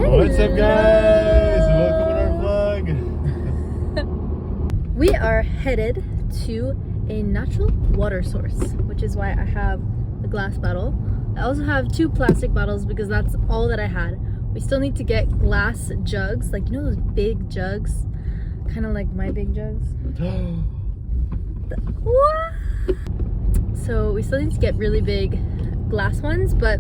What's up, guys? Welcome to our vlog. We are headed to a natural water source, which is why I have a glass bottle. I also have 2 plastic bottles because that's all that I had. We still need to get glass jugs, like, you know those big jugs? Kind of like my big jugs. What? So we still need to get really big glass ones, but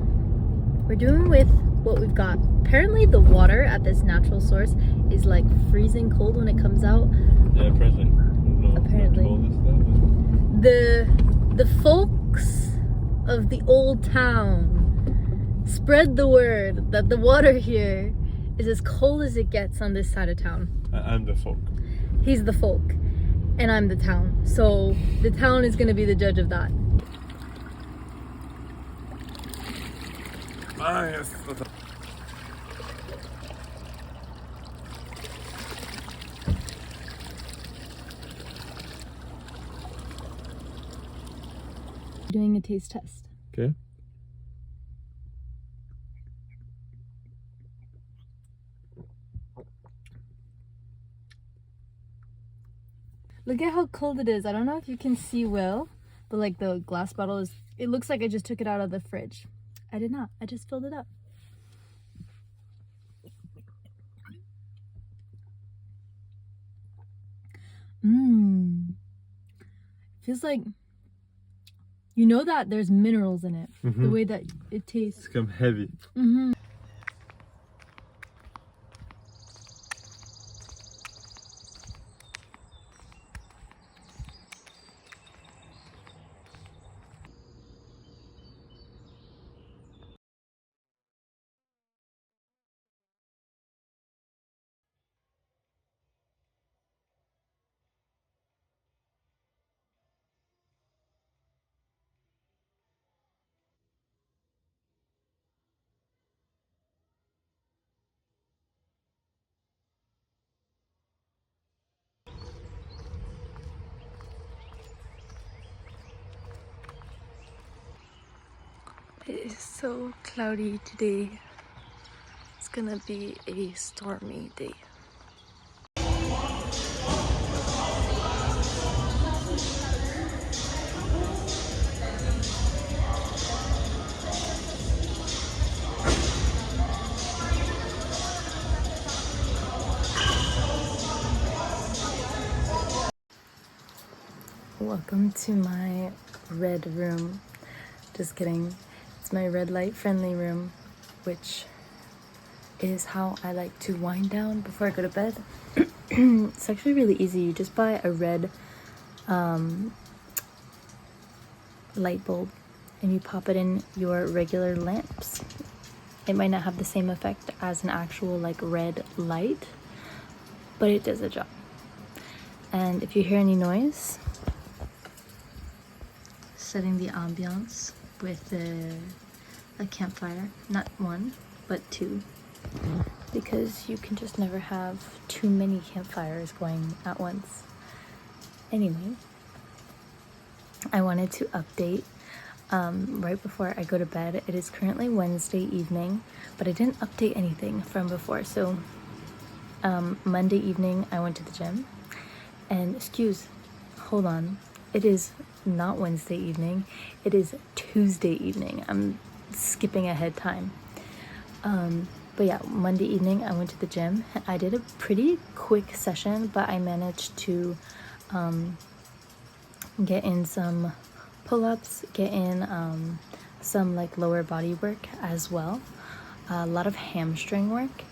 we're doing with what we've got. Apparently the water at this natural source is like freezing cold when it comes out. Yeah, apparently. Apparently. The folks of the old town spread the word that the water here is as cold as it gets on this side of town. I'm the folk. He's the folk and I'm the town. So the town is gonna be the judge of that. Ah, yes. Doing a taste test. Okay. Look at how cold it is. I don't know if you can see well, but like the glass bottle is, it looks like I just took it out of the fridge. I did not. I just filled it up. Feels like, you know that there's minerals in it. The way that it tastes. It's become heavy. It is so cloudy today. It's gonna be a stormy day. Welcome to my red room. Just kidding. It's my red light friendly room, which is how I like to wind down before I go to bed. It's actually really easy. You just buy a red light bulb and you pop it in your regular lamps. It might not have the same effect as an actual like red light, but it does the job. And if you hear any noise, setting the ambiance with a campfire, not 1 but 2, because you can just never have too many campfires going at once. Anyway, I wanted to update right before I go to bed. It is currently Wednesday evening, but I didn't update anything from before. So Monday evening I went to the gym, and hold on, it is not Wednesday evening, it is Tuesday evening. I'm skipping ahead time. But yeah, Monday evening I went to the gym. I did a pretty quick session, but I managed to get in some pull-ups, get in some like lower body work as well, a lot of hamstring work,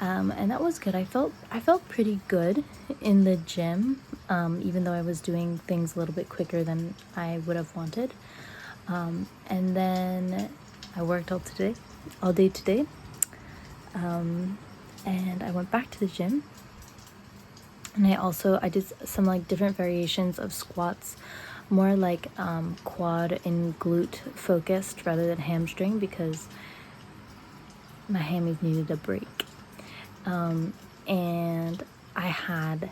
and that was good. I felt pretty good in the gym, even though I was doing things a little bit quicker than I would have wanted. And then I worked all day today, and I went back to the gym, and I did some like different variations of squats, more like quad and glute focused rather than hamstring, because my hammies needed a break. And I had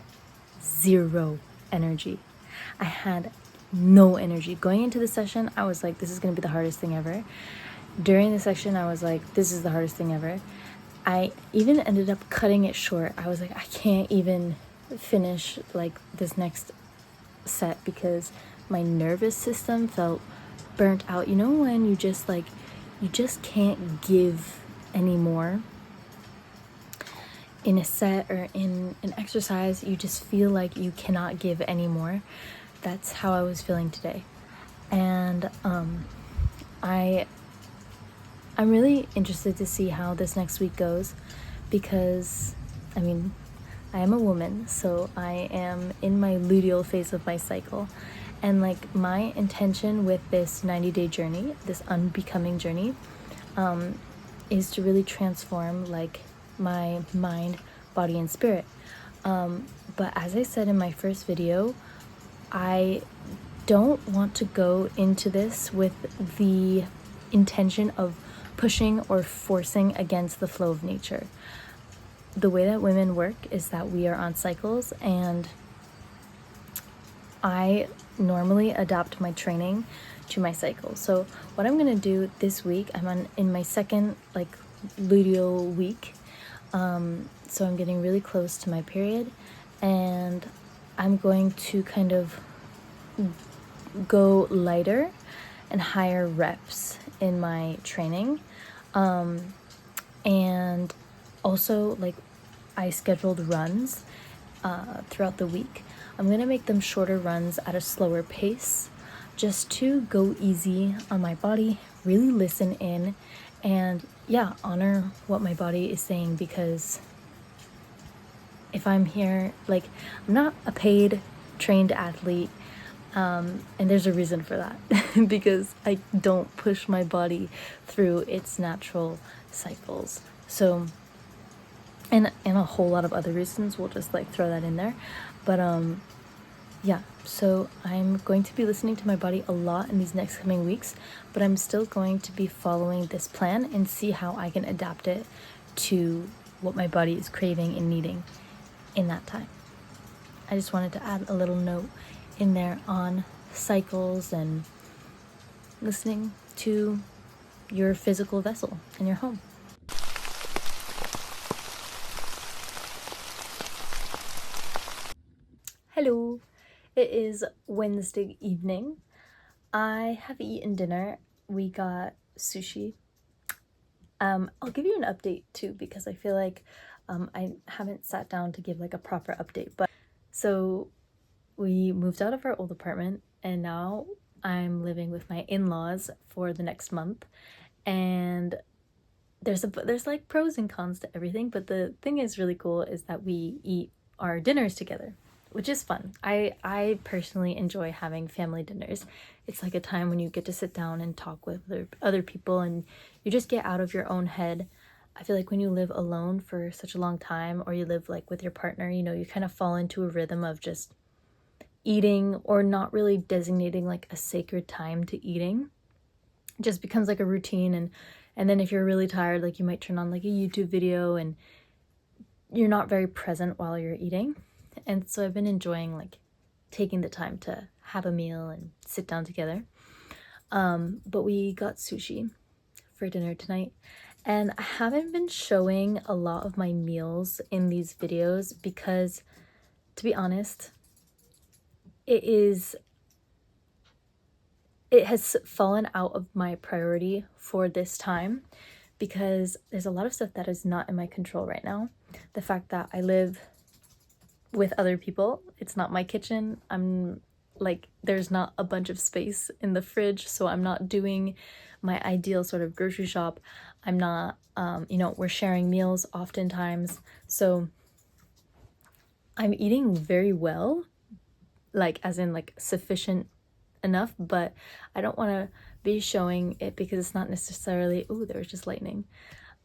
0 energy. I had no energy. Going into the session, I was like, this is going to be the hardest thing ever. During the session, I was like, this is the hardest thing ever. I even ended up cutting it short. I was like, I can't even finish like this next set because my nervous system felt burnt out. You know when you just like, you just can't give anymore in a set or in an exercise, you just feel like you cannot give anymore. That's how I was feeling today. And I'm really interested to see how this next week goes because, I mean, I am a woman, so I am in my luteal phase of my cycle. And like my intention with this 90-day journey, this unbecoming journey, is to really transform like my mind, body, and spirit. But as I said in my first video, I don't want to go into this with the intention of pushing or forcing against the flow of nature. The way that women work is that we are on cycles, and I normally adapt my training to my cycle. So what I'm gonna do this week, in my second like luteal week, so I'm getting really close to my period, and I'm going to kind of go lighter and higher reps in my training. And also, like, I scheduled runs throughout the week. I'm gonna make them shorter runs at a slower pace just to go easy on my body, really listen in, and yeah, honor what my body is saying. Because if I'm here, like, I'm not a paid trained athlete, and there's a reason for that because I don't push my body through its natural cycles. So, and a whole lot of other reasons, we'll just like throw that in there. But yeah, so I'm going to be listening to my body a lot in these next coming weeks, but I'm still going to be following this plan and see how I can adapt it to what my body is craving and needing in that time. I just wanted to add a little note in there on cycles and listening to your physical vessel in your home. Hello, it is Wednesday evening. I have eaten dinner. We got sushi. I'll give you an update too because I feel like I haven't sat down to give like a proper update. But so we moved out of our old apartment and now I'm living with my in-laws for the next month. And there's like pros and cons to everything, but the thing is really cool is that we eat our dinners together, which is fun. I personally enjoy having family dinners. It's like a time when you get to sit down and talk with other people and you just get out of your own head. I feel like when you live alone for such a long time, or you live like with your partner, you know, you kind of fall into a rhythm of just eating or not really designating like a sacred time to eating. It just becomes like a routine, and then if you're really tired, like you might turn on like a YouTube video and you're not very present while you're eating. And so I've been enjoying like taking the time to have a meal and sit down together. But we got sushi for dinner tonight, and I haven't been showing a lot of my meals in these videos because, to be honest, it has fallen out of my priority for this time because there's a lot of stuff that is not in my control right now. The fact that I live with other people, it's not my kitchen. I'm like, there's not a bunch of space in the fridge, so I'm not doing my ideal sort of grocery shop. I'm not, we're sharing meals oftentimes. So I'm eating very well, like as in like sufficient enough, but I don't want to be showing it because it's not necessarily, oh, there was just lightning.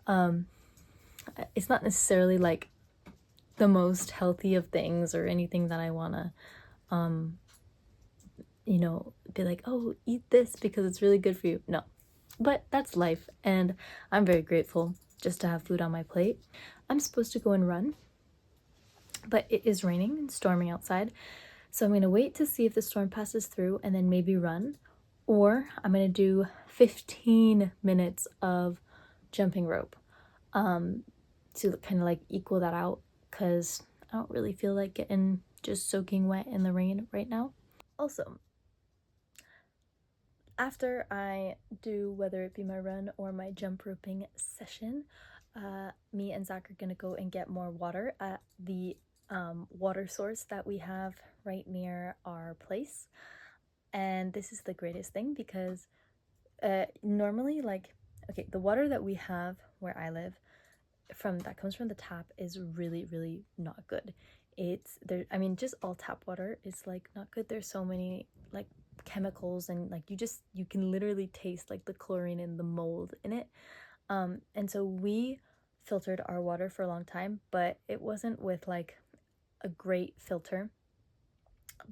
It's not necessarily like the most healthy of things or anything that I want to, be like, oh, eat this because it's really good for you. No, but that's life. And I'm very grateful just to have food on my plate. I'm supposed to go and run, but it is raining and storming outside. So I'm going to wait to see if the storm passes through and then maybe run, or I'm going to do 15 minutes of jumping rope. to kind of like equal that out, because I don't really feel like getting just soaking wet in the rain right now. Also, after I do, whether it be my run or my jump roping session, me and Zach are gonna go and get more water at the water source that we have right near our place. And this is the greatest thing because normally, like, okay, the water that we have where I live that comes from the tap is really, really not good. It's there, I mean, just all tap water is like not good. There's so many like chemicals, and like you can literally taste like the chlorine and the mold in it. And so we filtered our water for a long time, but it wasn't with like a great filter,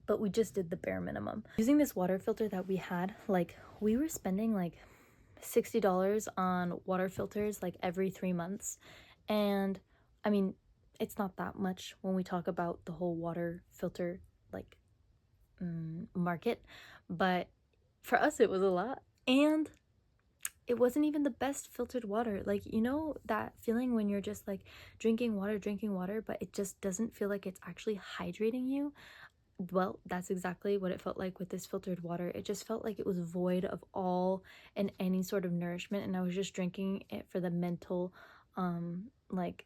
but we just did the bare minimum. Using this water filter that we had, like we were spending like $60 on water filters like every 3 months. And I mean, it's not that much when we talk about the whole water filter like market, but for us it was a lot. And it wasn't even the best filtered water. Like, you know that feeling when you're just like drinking water, but it just doesn't feel like it's actually hydrating you? Well, that's exactly what it felt like with this filtered water. It just felt like it was void of all and any sort of nourishment, and I was just drinking it for the mental like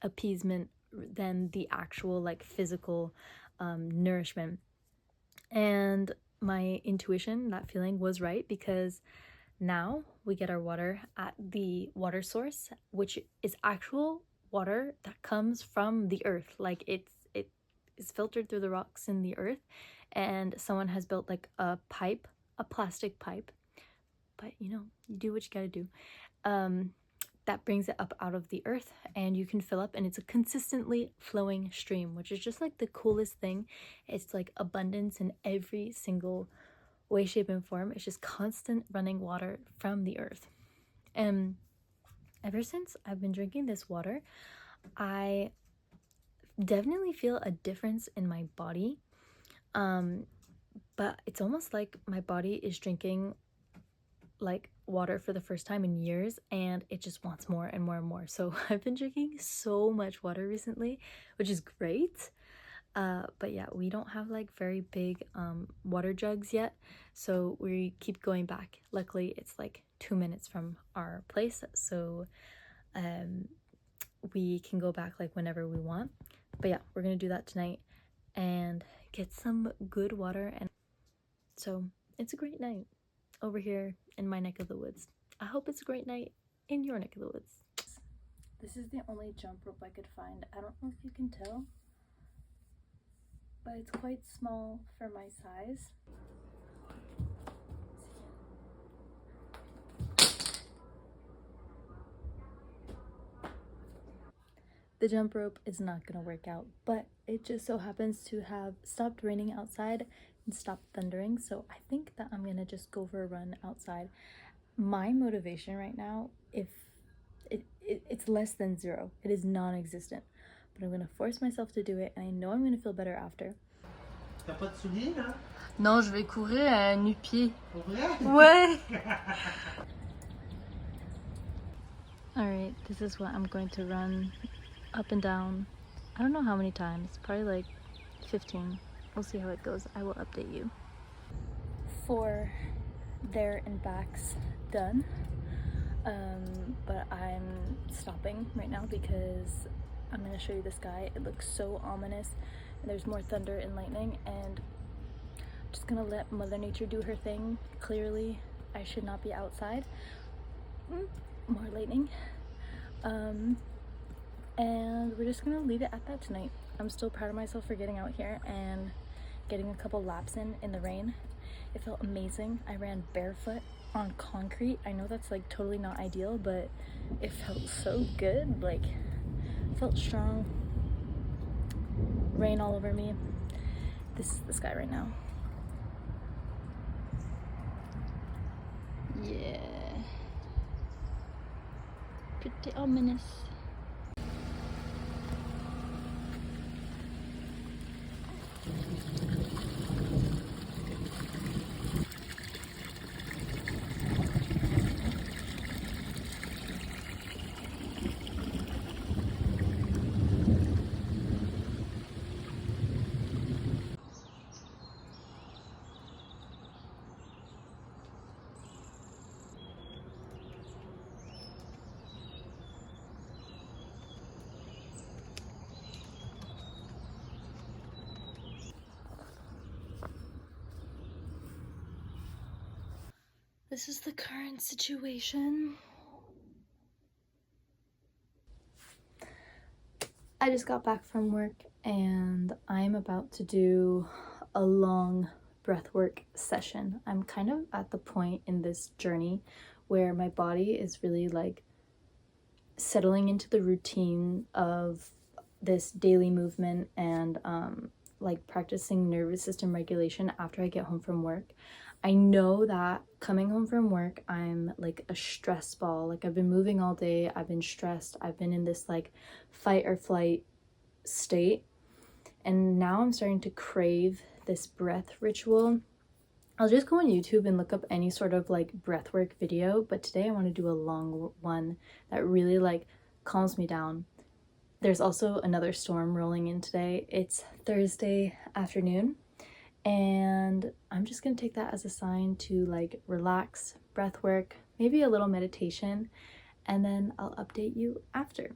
appeasement than the actual like physical nourishment. And my intuition, that feeling was right, because now we get our water at the water source, which is actual water that comes from the earth. Like it is filtered through the rocks in the earth, and someone has built like a pipe, a plastic pipe, but you know, you do what you gotta do, that brings it up out of the earth, and you can fill up, and it's a consistently flowing stream, which is just like the coolest thing. It's like abundance in every single way, shape, and form. It's just constant running water from the earth. And ever since I've been drinking this water, I definitely feel a difference in my body, but it's almost like my body is drinking like water for the first time in years, and it just wants more and more and more. So I've been drinking so much water recently, which is great. But yeah, we don't have like very big water jugs yet, so we keep going back. Luckily, it's like 2 minutes from our place, so we can go back like whenever we want. But yeah, we're gonna do that tonight and get some good water. And so it's a great night over here in my neck of the woods. I hope it's a great night in your neck of the woods. This is the only jump rope I could find. I don't know if you can tell, but it's quite small for my size. The jump rope is not gonna work out, but it just so happens to have stopped raining outside and stopped thundering, so I think that I'm gonna just go for a run outside. My motivation right now, if it's less than zero, it is non-existent, but I'm gonna force myself to do it, and I know I'm gonna feel better after. T'as pas de souliers là? Non, je vais courir nu-pied. Pour vrai? Ouais. Alright, this is what I'm going to run up and down. I don't know how many times, probably like 15. We'll see how it goes. I will update you. 4 there and backs done. But I'm stopping right now because I'm gonna show you the sky. It looks so ominous, and there's more thunder and lightning, and I'm just gonna let Mother Nature do her thing. Clearly, I should not be outside. More lightning. And we're just gonna leave it at that tonight. I'm still proud of myself for getting out here and getting a couple laps in the rain. It felt amazing. I ran barefoot on concrete. I know that's like totally not ideal, but it felt so good. Like, felt strong. Rain all over me. This is the sky right now. Yeah. Pretty ominous. this is the current situation. I just got back from work and I'm about to do a long breathwork session. I'm kind of at the point in this journey where my body is really like settling into the routine of this daily movement and like practicing nervous system regulation after I get home from work. I know that coming home from work, I'm like a stress ball. Like I've been moving all day, I've been stressed, I've been in this like fight or flight state. And now I'm starting to crave this breath ritual. I'll just go on YouTube and look up any sort of like breathwork video, but today I want to do a long one that really like calms me down. There's also another storm rolling in today. It's Thursday afternoon, and I'm just gonna take that as a sign to like relax, breath work, maybe a little meditation, and then I'll update you after.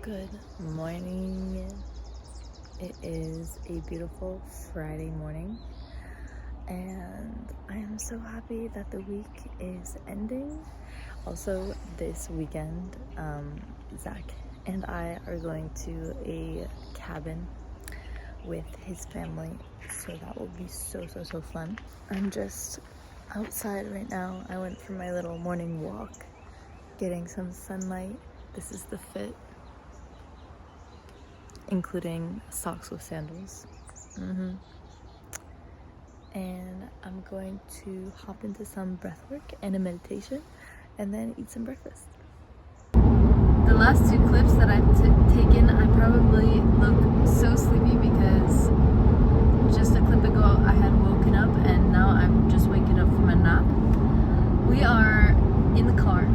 Good morning. It is a beautiful Friday morning, and I am so happy that the week is ending. Also, this weekend, Zach and I are going to a cabin with his family, so that will be so fun. I'm just outside right now. I went for my little morning walk, getting some sunlight. This is the fit, including socks with sandals. And I'm going to hop into some breath work and a meditation and then eat some breakfast. The last two clips that I've taken, I probably look so sleepy because just a clip ago I had woken up and now I'm just waking up from a nap. We are in the car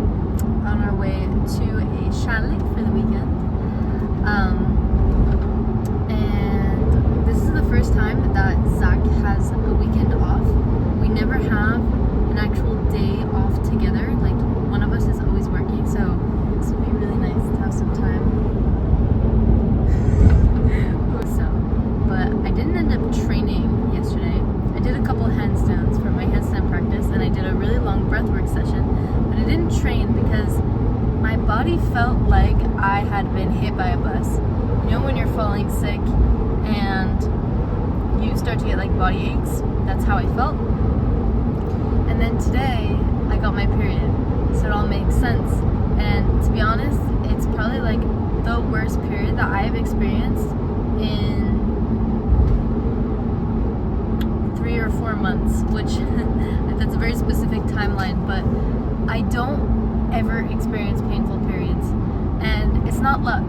on our way to a chalet for the weekend. And this is the first time that Zach has a weekend off. We never have an actual day off together. Like, one of us is always working, so this would be really nice to have some time. But I didn't end up training yesterday. I did a couple handstands for my handstand practice, and I did a really long breathwork session, but I didn't train because my body felt like I had been hit by a bus. You know when you're falling sick and you start to get like body aches? That's how I felt. And then today I got my period, so it all makes sense. And to be honest, it's probably like the worst period that I have experienced in 3 or 4 months, which that's a very specific timeline, but I don't ever experience painful periods. And it's not luck.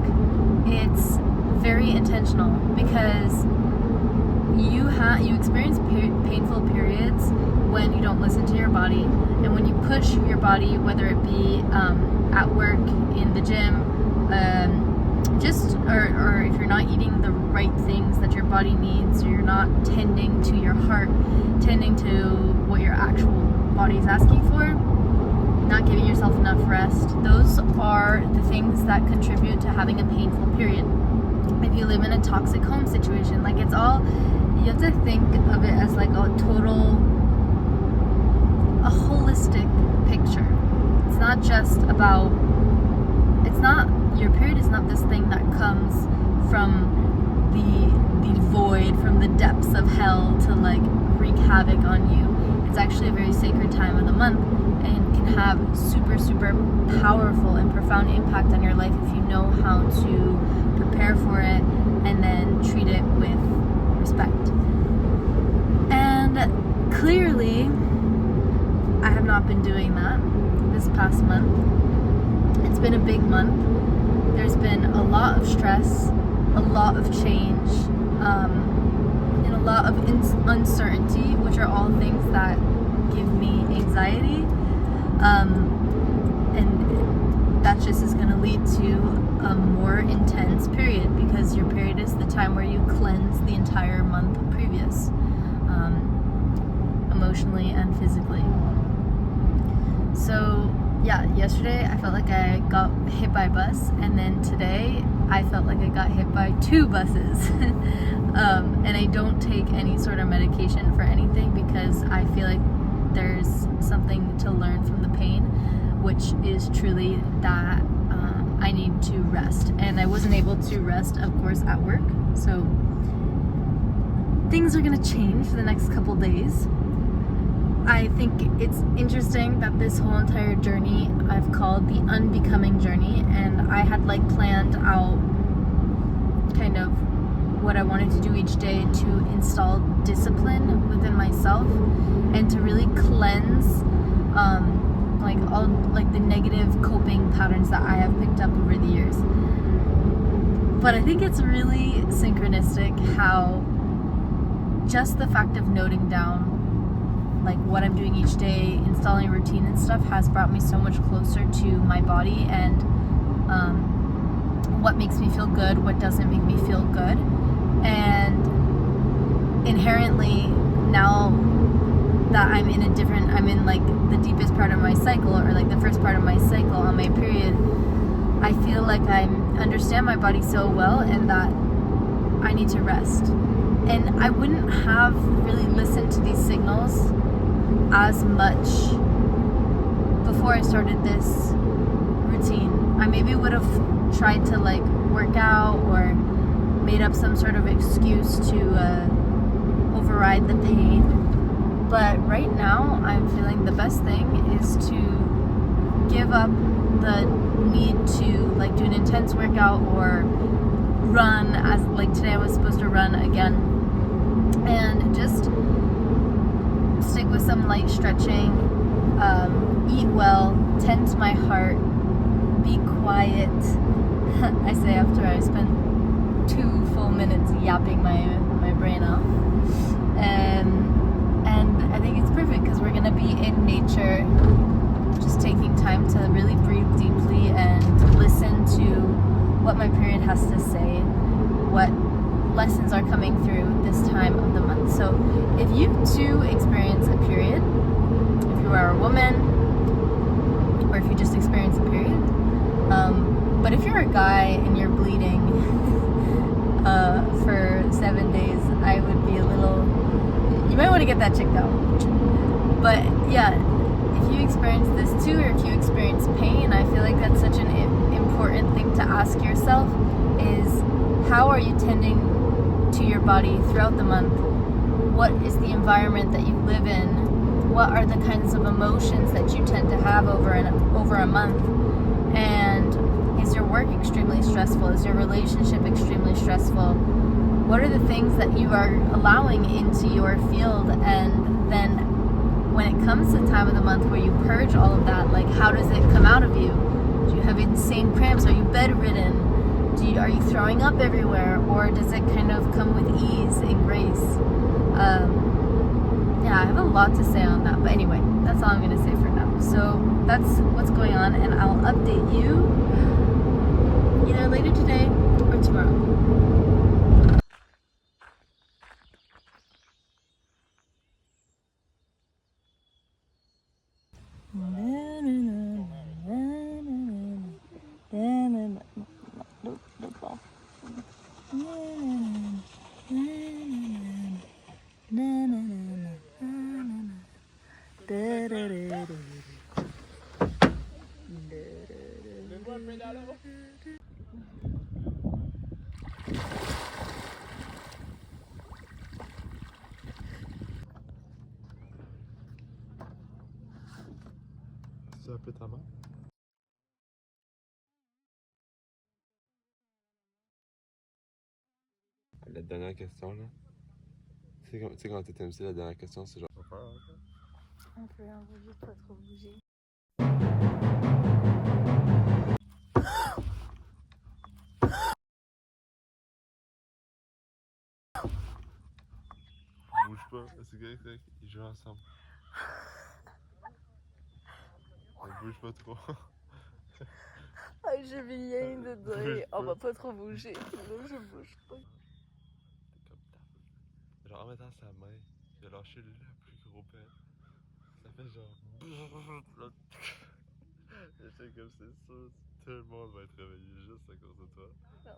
It's very intentional because you experience painful periods when you don't listen to your body, and when you push your body, whether it be at work, in the gym, or if you're not eating the right things that your body needs, or you're not tending to your heart, tending to what your actual body is asking for, not giving yourself enough rest. Those are the things that contribute to having a painful period. If you live in a toxic home situation, like it's all, you have to think of it as like a holistic picture. It's not just about, your period is not this thing that comes from the void, from the depths of hell to like wreak havoc on you. It's actually a very sacred time of the month and can have super powerful and profound impact on your life if you know how to prepare for it and then treat it with respect. And clearly I have not been doing that this past month. It's been a big month. There's been a lot of stress, a lot of change, and a lot of uncertainty, which are all things that give me anxiety. And that just is going to lead to a more intense period, because your period is the time where you cleanse the entire month previous, emotionally and physically. So yeah, yesterday I felt like I got hit by a bus, and then today I felt like I got hit by 2 buses. And I don't take any sort of medication for anything, because I feel like there's something to learn from the pain, which is truly that I need to rest. And I wasn't able to rest, of course, at work. So things are gonna change the next couple days. I think it's interesting that this whole entire journey I've called the unbecoming journey, and I had like planned out kind of what I wanted to do each day to install discipline within myself and to really cleanse like all like the negative coping patterns that I have picked up over the years. But I think it's really synchronistic how just the fact of noting down like what I'm doing each day, installing routine and stuff, has brought me so much closer to my body and what makes me feel good, what doesn't make me feel good. And inherently, now that I'm in like the deepest part of my cycle, or like the first part of my cycle on my period, I feel like I understand my body so well, and that I need to rest. And I wouldn't have really listened to these signals as much before I started this routine. I maybe would have tried to like work out or made up some sort of excuse to override the pain. But right now, I'm feeling the best thing is to give up the need to like do an intense workout or run, as like today I was supposed to run again, and just stick with some light stretching, eat well, tend to my heart, be quiet. I say after I spent 2 full minutes yapping my brain off. And I think it's perfect because we're gonna be in nature, just taking time to really breathe deeply and listen to what my period has to say, what lessons are coming through this time of the month. So if you too experience a period, if you are a woman, or if you just experience a period, but if you're a guy and you're bleeding for 7 days, I would be a little, you might want to get that checked out. But yeah, if you experience this too, or if you experience pain, I feel like that's such an important thing to ask yourself is, how are you tending to your body throughout the month? What is the environment that you live in? What are the kinds of emotions that you tend to have over a month? And is your work extremely stressful? Is your relationship extremely stressful? What are the things that you are allowing into your field? And then when it comes to the time of the month where you purge all of that, like how does it come out of you? Do you have insane cramps? Are you bedridden? Are you throwing up everywhere? Or does it kind of come with ease and grace? Yeah, I have a lot to say on that. But anyway, that's all I'm going to say for now. So that's what's going on, and I'll update you either later today or tomorrow. Tu as appelé ta main? La dernière question, là. Tu sais, quand t'étais MC, la dernière question, c'est genre. On peut juste pas trop bouger. Bouge pas, c'est correct, ils jouent ensemble. Ne bouge pas trop. Ah, je viens de dire, on va pas trop bouger. Là, je bouge pas. T'es comme ta. Genre en mettant sa main, il a lâché le plus gros pet. Ça fait genre. J'étais comme c'est sûr, tout le monde va être réveillé juste à cause de toi. Non.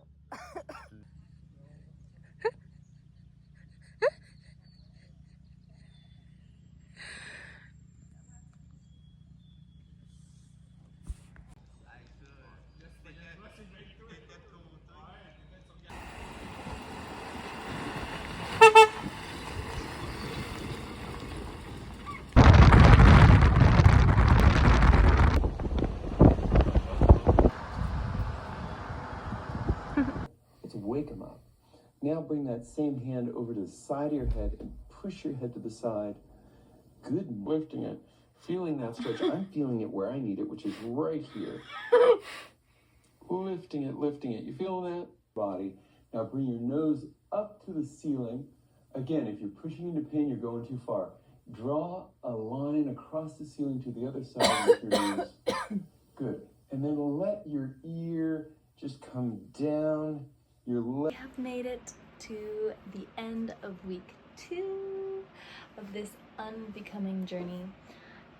Let's wake them up. Now bring that same hand over to the side of your head and push your head to the side. Good. Lifting it. Feeling that stretch. I'm feeling it where I need it, which is right here. Lifting it, lifting it. You feel that? Body. Now bring your nose up to the ceiling. Again, if you're pushing into pain, you're going too far. Draw a line across the ceiling to the other side with your nose. Good. And then let your ear just come down. We have made it to the end of week 2 of this unbecoming journey.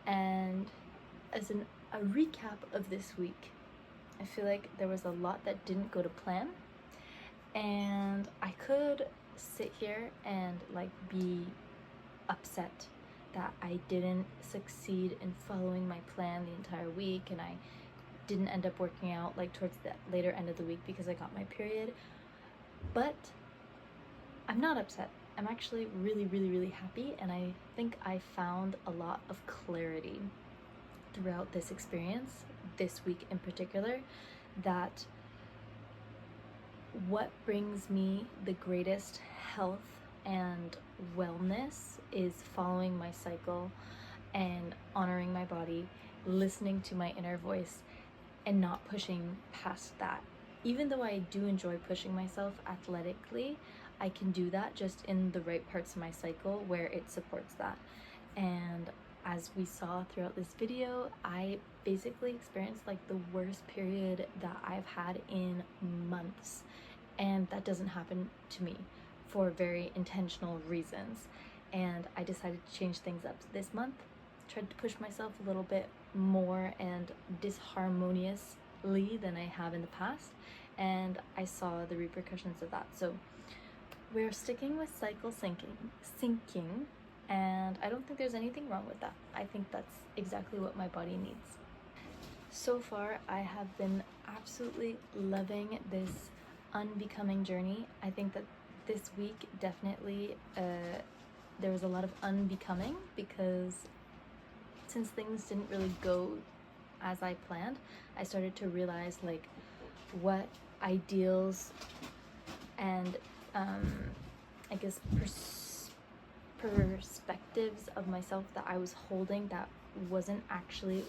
And as a recap of this week, I feel like there was a lot that didn't go to plan. And I could sit here and like be upset that I didn't succeed in following my plan the entire week and I didn't end up working out like towards the later end of the week because I got my period. But I'm not upset. I'm actually really happy, and I think I found a lot of clarity throughout this experience, this week in particular, that what brings me the greatest health and wellness is following my cycle and honoring my body, listening to my inner voice, and not pushing past that. Even though I do enjoy pushing myself athletically, I can do that just in the right parts of my cycle where it supports that. And as we saw throughout this video, I basically experienced like the worst period that I've had in months. And that doesn't happen to me for very intentional reasons. And I decided to change things up this month, tried to push myself a little bit more and disharmoniously than I have in the past, and I saw the repercussions of that. So we're sticking with cycle syncing, and I don't think there's anything wrong with that. I think that's exactly what my body needs. So far, I have been absolutely loving this unbecoming journey. I think that this week definitely there was a lot of unbecoming because since things didn't really go as I planned, I started to realize like what ideals and I guess perspectives of myself that I was holding that wasn't actually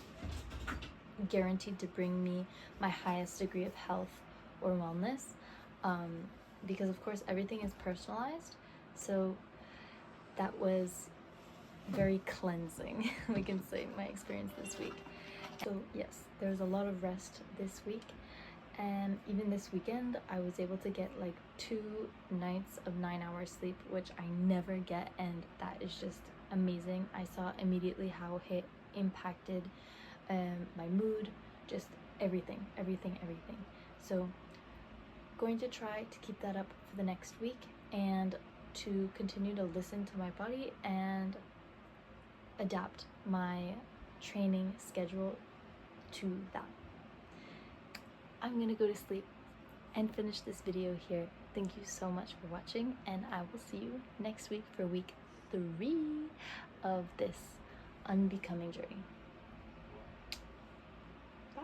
guaranteed to bring me my highest degree of health or wellness, because of course everything is personalized. So that was very cleansing, we can say, my experience this week. So yes, there was a lot of rest this week, and even this weekend I was able to get like 2 nights of 9 hours sleep, which I never get, and that is just amazing. I saw immediately how it impacted my mood, just everything. So going to try to keep that up for the next week and to continue to listen to my body and adapt my training schedule to that. I'm gonna go to sleep and finish this video here. Thank you so much for watching, and I will see you next week for week 3 of this unbecoming journey. Bye.